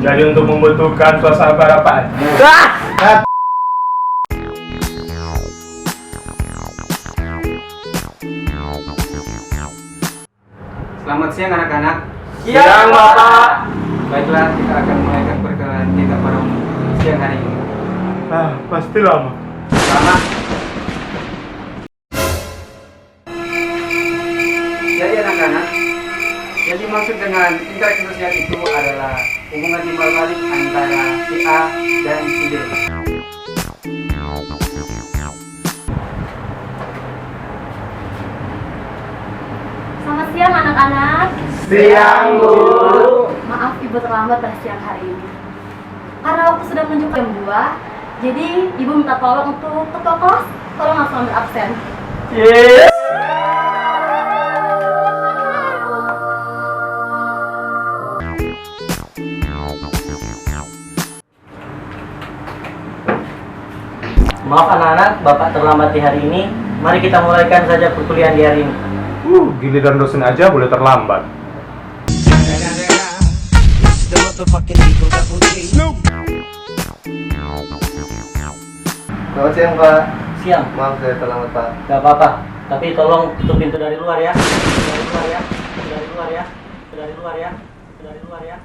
Jadi untuk membutuhkan suasana balapan. Selamat siang anak-anak. Siang, Bapak. Baiklah, kita akan mulai perkenalan kita pada siang hari ini. Pasti lama. Pertama, jadi anak-anak, jadi maksud dengan interaksi sosial itu adalah hubungan timbal balik antara si A dan si B. Selamat siang anak-anak. Siang, Bu. Maaf ibu terlambat pada siang hari ini. Karena waktu sudah menunjukkan jam 2, jadi ibu minta tolong untuk ketua kelas tolong langsung ambil absen. Yes. Maaf anak-anak, Bapak terlambat di hari ini. Mari kita mulaikan saja perkuliahan di hari ini. Giliran dosen aja boleh terlambat. Selamat siang Pak. Siang. Maaf saya terlambat Pak. Gak apa-apa, tapi tolong tutup pintu dari luar ya. Dari luar ya. Dari luar ya. Dari luar ya. Dari luar ya.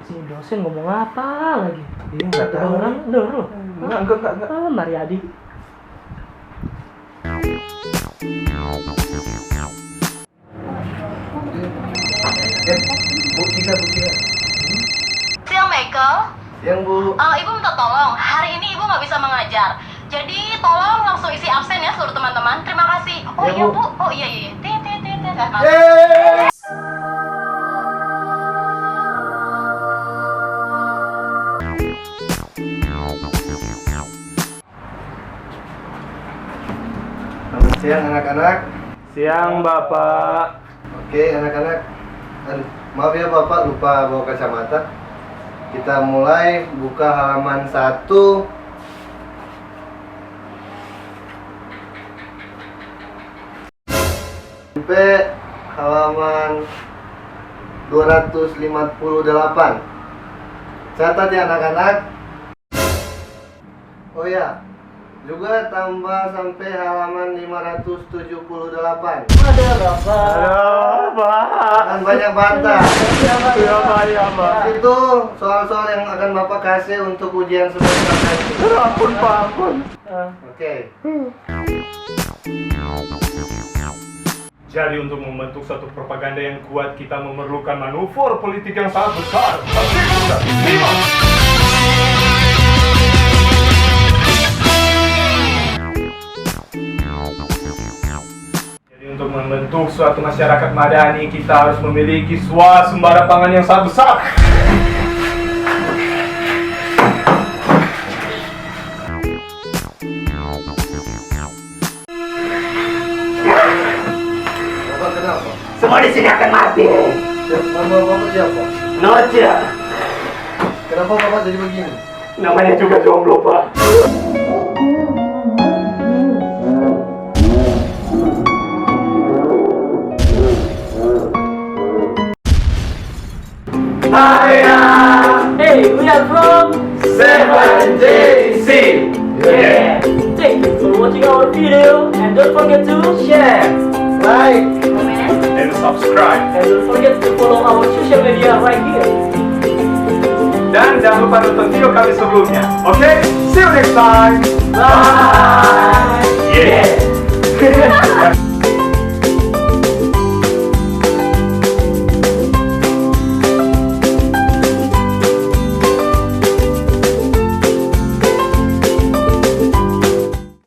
Si dosen ngomong apa lagi? Iya, nggak tahu. Orang denger. Enggak. Mariadi. Bu Cika. Siang Michael. Siang Bu. Ibu minta tolong, hari ini ibu nggak bisa mengajar. Jadi tolong langsung isi absen ya seluruh teman-teman. Terima kasih. Oh Ya, iya Bu. Bu. Oh iya. Yeay. Selamat siang anak-anak. Siang, Bapak. Oke anak-anak. Aduh, maaf ya Bapak lupa bawa kacamata. Kita mulai buka halaman 1. Sampai halaman 258. Catat ya anak-anak. Oh ya, juga tambah sampai halaman 578. Ada Bapak. Halo, Pak. Jangan banyak bantah. Iya, Pak. Itu soal-soal yang akan Bapak kasih untuk ujian semester nanti. Ampun, Pak, ampun. Oke. Jadi untuk membentuk satu propaganda yang kuat, kita memerlukan manuver politik yang sangat besar. Tapi sudah terima. Jadi untuk membentuk suatu masyarakat madani, kita harus memiliki swasembada pangan yang sangat besar. Bapak kenapa? Semua di sini akan mati. Nama Bapak siapa? Noja. Kenapa Bapak jadi begini? Namanya juga jomblo, Pak. Hey, we are from 7JC. Yeah. Thank you for watching our video and don't forget to share, Like. And subscribe. and don't forget to follow our social media right here. Dan jangan lupa nonton video kami sebelumnya. Oke, see you next time. Bye. Yeah.